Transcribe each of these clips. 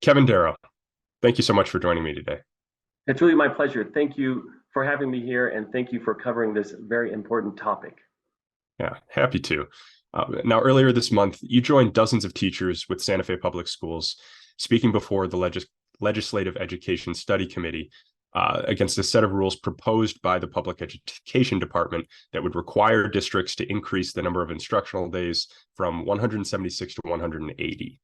Kevin Darrow, thank you so much for joining me today. It's really my pleasure. Thank you for having me here, and thank you for covering this very important topic. Yeah, happy to. Now, earlier this month, you joined dozens of teachers with Santa Fe Public Schools speaking before the Legislative Education Study Committee against a set of rules proposed by the Public Education Department that would require districts to increase the number of instructional days from 176 to 180.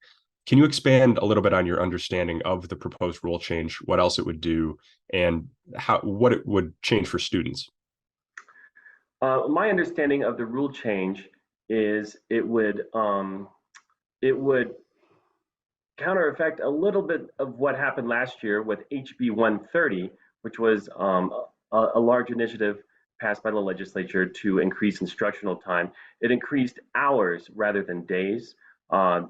Can you expand a little bit on your understanding of the proposed rule change, what else it would do, and what it would change for students? My understanding of the rule change is it would counter effect a little bit of what happened last year with HB 130, which was a large initiative passed by the legislature to increase instructional time. It increased hours rather than days. Uh,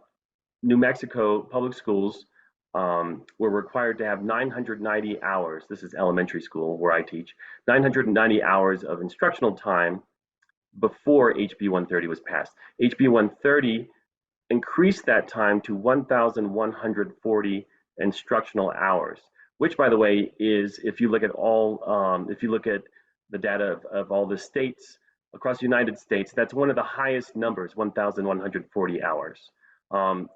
New Mexico public schools were required to have 990 hours. This is elementary school where I teach. 990 hours of instructional time before HB 130 was passed. HB 130 increased that time to 1,140 instructional hours, which, by the way, is if you look at if you look at the data of all the states across the United States, that's one of the highest numbers, 1,140 hours. Um,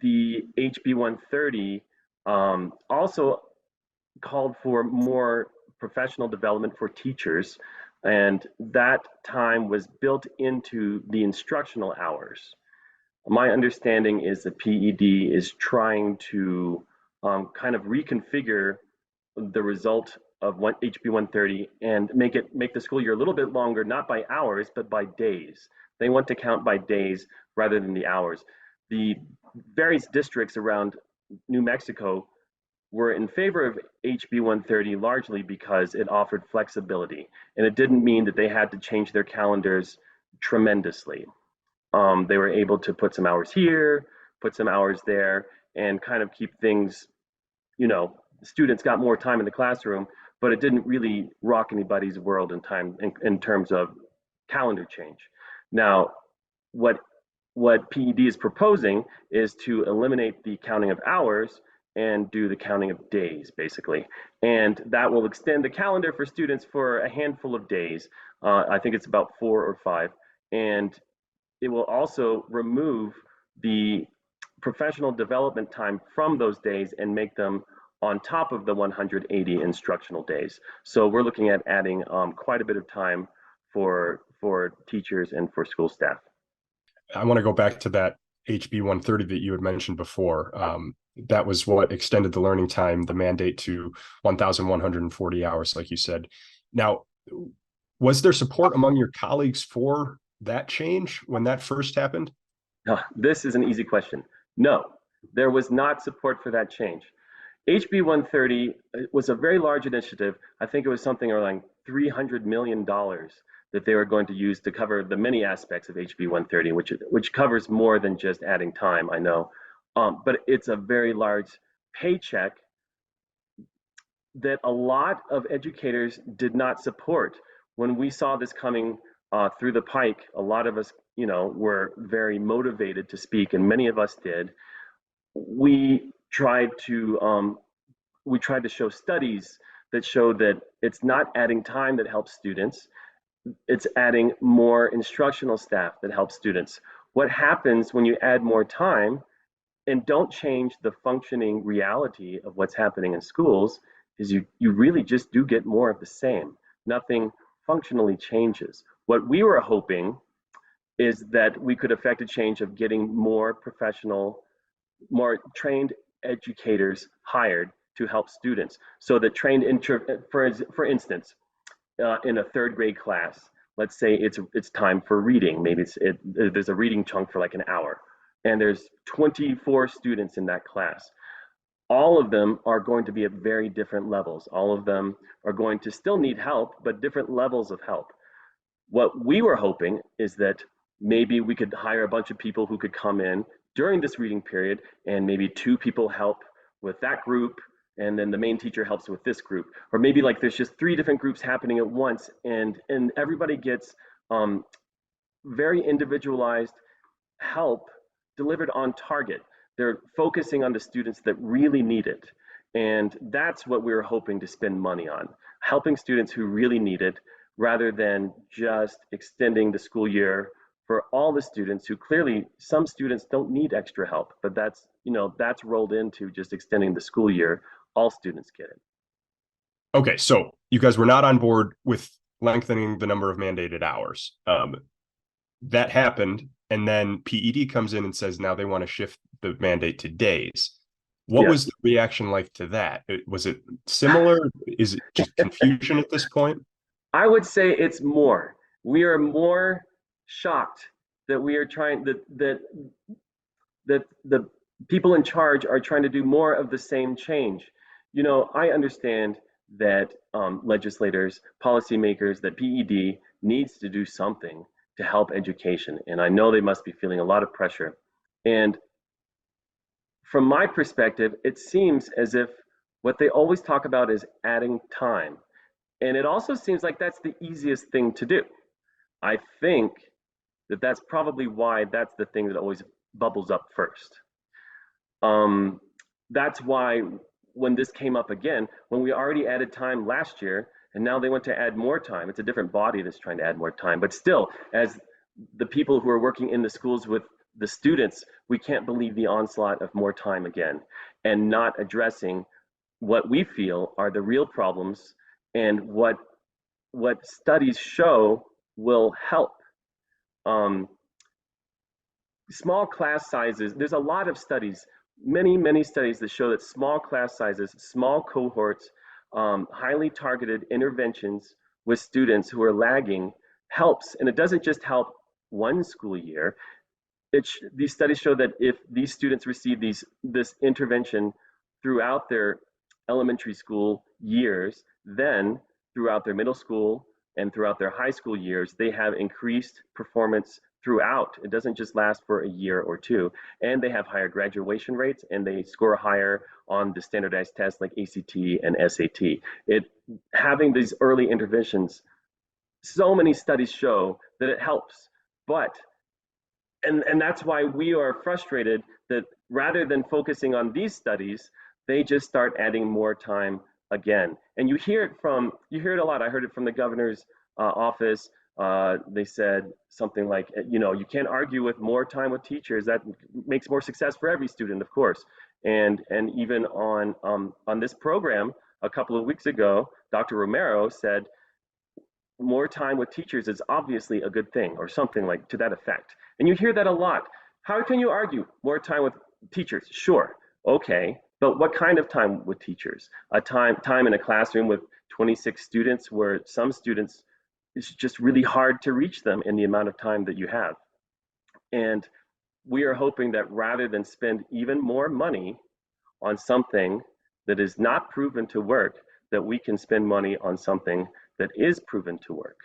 the HB 130 also called for more professional development for teachers, and that time was built into the instructional hours. My understanding is that PED is trying to kind of reconfigure the result of HB 130 and make the school year a little bit longer, not by hours, but by days. They want to count by days rather than the hours. The various districts around New Mexico were in favor of HB 130 largely because it offered flexibility, and it didn't mean that they had to change their calendars tremendously. They were able to put some hours here, put some hours there, and kind of keep things, students got more time in the classroom, but it didn't really rock anybody's world in terms of calendar change. Now, what PED is proposing is to eliminate the counting of hours and do the counting of days, basically. And that will extend the calendar for students for a handful of days. I think it's about 4 or 5. And it will also remove the professional development time from those days and make them on top of the 180 instructional days. So we're looking at adding quite a bit of time for teachers and for school staff. I want to go back to that HB 130 that you had mentioned before. That was what extended the learning time, the mandate to 1,140 hours, like you said. Now, was there support among your colleagues for that change when that first happened? This is an easy question. No, there was not support for that change. HB 130 was a very large initiative. I think it was something around $300 million that they were going to use to cover the many aspects of HB 130, which covers more than just adding time, I know. But it's a very large paycheck that a lot of educators did not support. When we saw this coming through the pike, a lot of us, were very motivated to speak, and many of us did. We tried to show studies that show that it's not adding time that helps students, it's adding more instructional staff that helps students. What happens when you add more time and don't change the functioning reality of what's happening in schools is you really just do get more of the same. Nothing functionally changes. What we were hoping is that we could affect a change of getting more professional, more trained educators hired to help students, so that for instance, in a third grade class, let's say it's time for reading. Maybe there's a reading chunk for like an hour, and there's 24 students in that class. All of them are going to be at very different levels. All of them are going to still need help, but different levels of help. What we were hoping is that maybe we could hire a bunch of people who could come in during this reading period, and maybe 2 people help with that group, and then the main teacher helps with this group. Or maybe like there's just 3 different groups happening at once, and everybody gets very individualized help delivered on target. they're focusing on the students that really need it. And that's what we're hoping to spend money on, helping students who really need it rather than just extending the school year for all the students who clearly some students don't need extra help, but that's rolled into just extending the school year. All students get it. Okay, so you guys were not on board with lengthening the number of mandated hours. That happened, and then PED comes in and says now they want to shift the mandate to days. What Yes. was the reaction like to that? Was it similar? Is it just confusion at this point? I would say it's more. We are more shocked that we are trying that the people in charge are trying to do more of the same change. I understand that legislators, policymakers, that PED needs to do something to help education, and I know they must be feeling a lot of pressure. And from my perspective, it seems as if what they always talk about is adding time. And it also seems like that's the easiest thing to do. I think that that's probably why that's the thing that always bubbles up first. That's why when this came up again, when we already added time last year, and now they want to add more time, it's a different body that's trying to add more time. But still, as the people who are working in the schools with the students, we can't believe the onslaught of more time again and not addressing what we feel are the real problems and what studies show will help. Um, Small class sizes, there's a lot of studies, many studies that show that small class sizes, small cohorts, highly targeted interventions with students who are lagging helps. And it doesn't just help one school year. These studies show that if these students receive this intervention throughout their elementary school years, then throughout their middle school and throughout their high school years, they have increased performance throughout. It doesn't just last for a year or two. And they have higher graduation rates and they score higher on the standardized tests like ACT and SAT. Having these early interventions, so many studies show that it helps. But and that's why we are frustrated that rather than focusing on these studies, they just start adding more time again. And you hear it a lot. I heard it from the governor's office. They said something like, you can't argue with more time with teachers. That makes more success for every student, of course. And even on this program a couple of weeks ago, Dr. Romero said more time with teachers is obviously a good thing, or something like to that effect. And you hear that a lot. How can you argue more time with teachers? Sure, okay, but what kind of time with teachers? A time in a classroom with 26 students where some students, it's just really hard to reach them in the amount of time that you have. And we are hoping that rather than spend even more money on something that is not proven to work, that we can spend money on something that is proven to work.